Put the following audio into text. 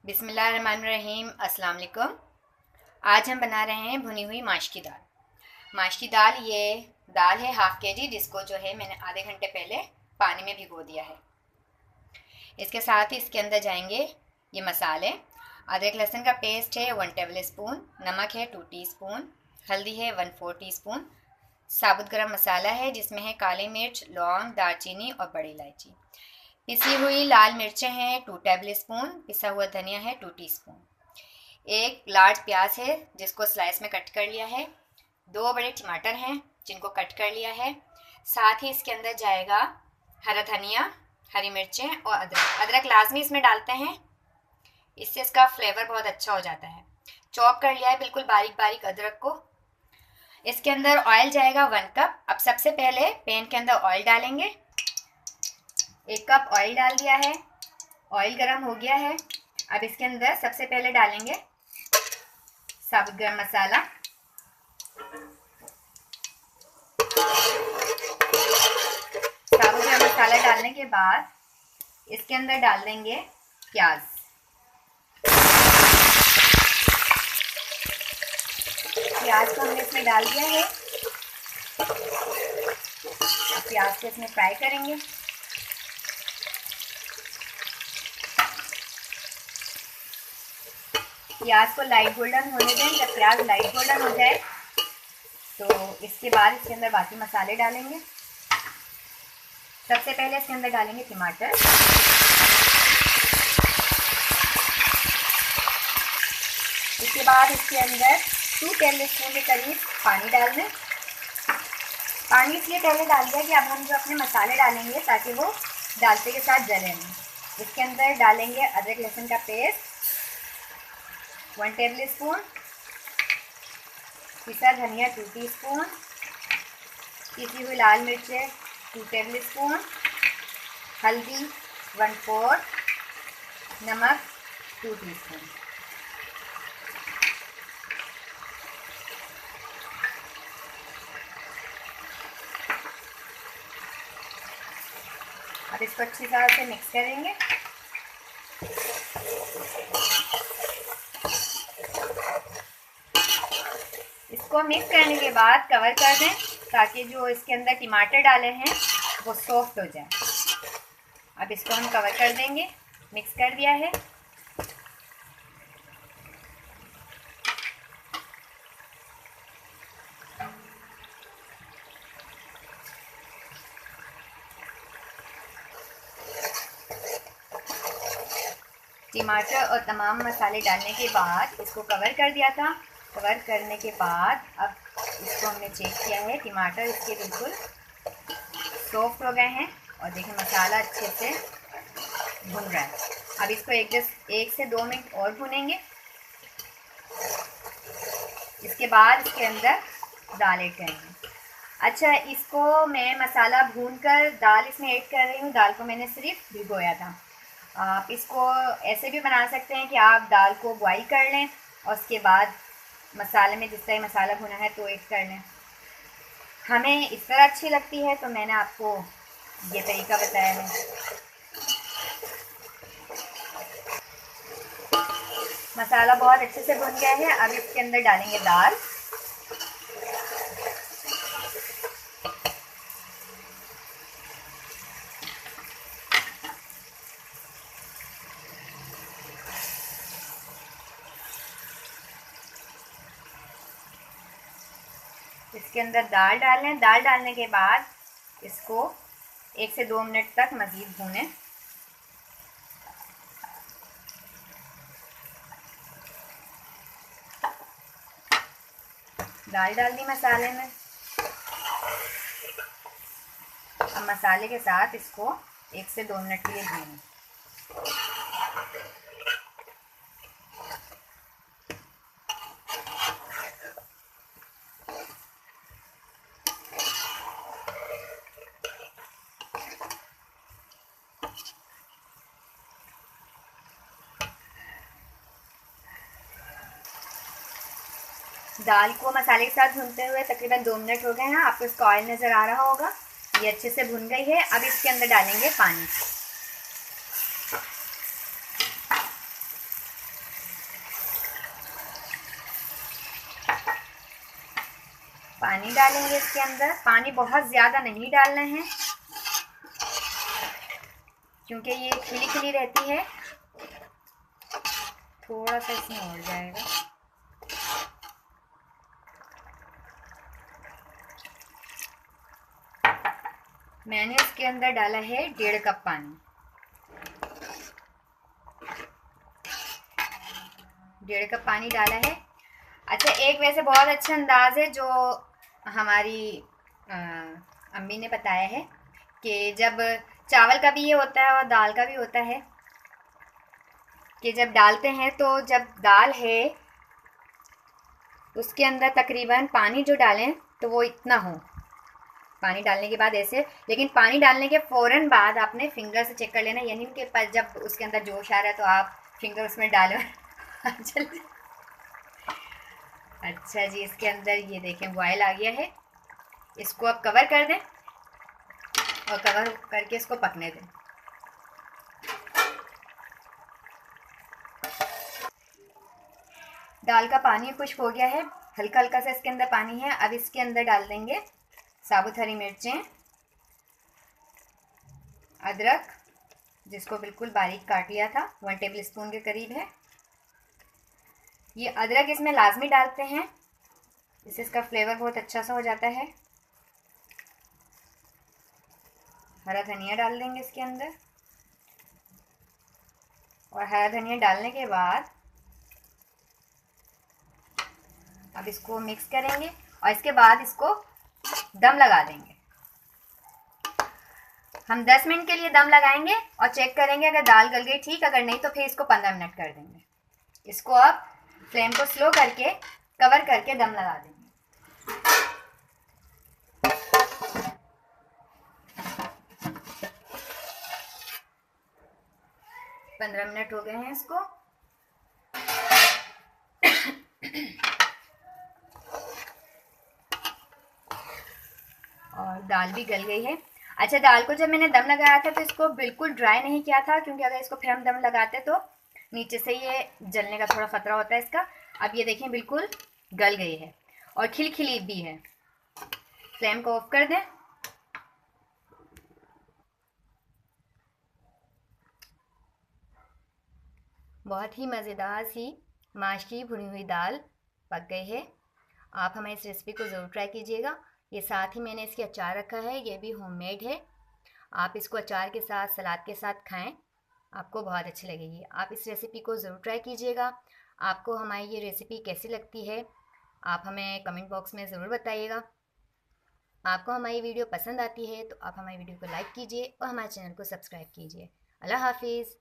बिस्मिल्लाहिर्रहमानिर्रहीम। अस्सलाम वालेकुम। आज हम बना रहे हैं भुनी हुई माश की दाल। माश की दाल, ये दाल है 1/2 kg, जिसको जो है मैंने आधे घंटे पहले पानी में भिगो दिया है। इसके साथ ही इसके अंदर जाएंगे ये मसाले। अदरक लहसुन का पेस्ट है 1 टेबल स्पून, नमक है 2 टीस्पून, हल्दी है 1/4 टीस्पून, साबुत गरम मसाला है जिसमें है काली मिर्च, लौंग, दालचीनी और बड़ी इलायची। पिसी हुई लाल मिर्चें हैं 2 टेबल स्पून, पिसा हुआ धनिया है 2 टीस्पून। एक लार्ज प्याज है जिसको स्लाइस में कट कर लिया है। 2 बड़े टमाटर हैं जिनको कट कर लिया है। साथ ही इसके अंदर जाएगा हरा धनिया, हरी मिर्चें और अदरक। अदरक लाजमी इसमें डालते हैं, इससे इसका फ्लेवर बहुत अच्छा हो जाता है। चॉप कर लिया है बिल्कुल बारीक बारीक अदरक को। इसके अंदर ऑयल जाएगा 1 कप। अब सबसे पहले पैन के अंदर ऑयल डालेंगे। 1 कप ऑयल डाल दिया है। ऑयल गर्म हो गया है। अब इसके अंदर सबसे पहले डालेंगे साबुत गरम मसाला। साबुत गरम मसाला डालने के बाद इसके अंदर डाल देंगे प्याज। प्याज को हमने इसमें डाल दिया है। प्याज को इसमें फ्राई करेंगे। प्याज को लाइट गोल्डन होने दें। जब प्याज लाइट गोल्डन हो जाए तो इसके बाद इसके अंदर बाकी मसाले डालेंगे। सबसे पहले इसके अंदर डालेंगे टमाटर। इसके बाद इसके अंदर 2 टेबल स्पून के करीब पानी डाल दें। पानी इसलिए पहले डाल दिया कि अब हम जो अपने मसाले डालेंगे ताकि वो डालते के साथ जले नहीं। इसके अंदर डालेंगे अदरक लहसुन का पेस्ट 1 टेबल स्पून, पिसा धनिया 2 टीस्पून, पिसी हुई लाल मिर्चें 2 टेबल स्पून, हल्दी 1/4, नमक 2 टीस्पून। अब इसको अच्छी तरह से मिक्स करेंगे। इसको मिक्स करने के बाद कवर कर दें ताकि जो इसके अंदर टमाटर डाले हैं वो सॉफ्ट हो जाए। अब इसको हम कवर कर देंगे। मिक्स कर दिया है। टमाटर और तमाम मसाले डालने के बाद इसको कवर कर दिया था। कवर करने के बाद अब इसको हमने चेक किया है। टमाटर इसके बिल्कुल सॉफ्ट हो गए हैं और देखिए मसाला अच्छे से भुन रहा है। अब इसको 1 से 2 मिनट और भुनेंगे। इसके बाद इसके अंदर दाल ऐड करेंगे। अच्छा, इसको मैं मसाला भूनकर दाल इसमें ऐड कर रही हूँ। दाल को मैंने सिर्फ भिगोया था। आप इसको ऐसे भी बना सकते हैं कि आप दाल को बॉईल कर लें और उसके बाद मसाले में जिस तरह मसाला भुना है तो ऐड कर लें। हमें इस तरह अच्छी लगती है तो मैंने आपको ये तरीका बताया है। मसाला बहुत अच्छे से भुन गया है। अब इसके अंदर डालेंगे दाल। इसके अंदर दाल डालें। दाल डालने के बाद इसको 1 से 2 मिनट तक मज़ीद भूनें। दाल डाल दी मसाले में। अब मसाले के साथ इसको 1 से 2 मिनट के लिए भूनें। दाल को मसाले के साथ भूनते हुए तकरीबन 2 मिनट हो गए हैं। आपको इसका ऑयल नज़र आ रहा होगा। ये अच्छे से भुन गई है। अब इसके अंदर डालेंगे पानी। पानी डालेंगे इसके अंदर। पानी बहुत ज़्यादा नहीं डालना है क्योंकि ये खिली खिली रहती है, थोड़ा सा इसमें और जाएगा। मैंने इसके अंदर डाला है 1.5 कप पानी। 1.5 कप पानी डाला है। अच्छा, एक वैसे बहुत अच्छा अंदाज़ है जो हमारी अम्मी ने बताया है कि जब चावल का भी ये होता है और दाल का भी होता है कि जब डालते हैं तो जब दाल है उसके अंदर तकरीबन पानी जो डालें तो वो इतना हो, पानी डालने के बाद ऐसे, लेकिन पानी डालने के फ़ौरन बाद आपने फिंगर से चेक कर लेना, यानी कि जब उसके अंदर जोश आ रहा है तो आप फिंगर उसमें डालो। अच्छा जी, इसके अंदर ये देखें बॉयल आ गया है। इसको अब कवर कर दें और कवर करके इसको पकने दें। दाल का पानी खुश्क हो गया है, हल्का हल्का सा इसके अंदर पानी है। अब इसके अंदर डाल देंगे साबुत हरी मिर्चें, अदरक जिसको बिल्कुल बारीक काट लिया था, 1 टेबल स्पून के करीब है। ये अदरक इसमें लाजमी डालते हैं, इससे इसका फ्लेवर बहुत अच्छा सा हो जाता है। हरा धनिया डाल देंगे इसके अंदर, और हरा धनिया डालने के बाद अब इसको मिक्स करेंगे और इसके बाद इसको दम लगा देंगे। हम 10 मिनट के लिए दम लगाएंगे और चेक करेंगे, अगर दाल गल गई ठीक, अगर नहीं तो फिर इसको 15 मिनट कर देंगे। इसको अब फ्लेम को स्लो करके कवर करके दम लगा देंगे। 15 मिनट हो गए हैं इसको। और दाल भी गल गई है। अच्छा, दाल को जब मैंने दम लगाया था तो इसको बिल्कुल ड्राई नहीं किया था, क्योंकि अगर इसको फिर हम दम लगाते तो नीचे से ये जलने का थोड़ा खतरा होता है इसका। अब ये देखें बिल्कुल गल गई है और खिलखिली भी है। फ्लेम को ऑफ कर दें। बहुत ही मज़ेदार सी माश की भुनी हुई दाल पक गई है। आप हमारी इस रेसिपी को ज़रूर ट्राई कीजिएगा। ये साथ ही मैंने इसकी अचार रखा है, ये भी होममेड है। आप इसको अचार के साथ, सलाद के साथ खाएं, आपको बहुत अच्छी लगेगी। आप इस रेसिपी को ज़रूर ट्राई कीजिएगा। आपको हमारी ये रेसिपी कैसी लगती है आप हमें कमेंट बॉक्स में ज़रूर बताइएगा। आपको हमारी वीडियो पसंद आती है तो आप हमारी वीडियो को लाइक कीजिए और हमारे चैनल को सब्सक्राइब कीजिए। अल्लाह हाफिज़।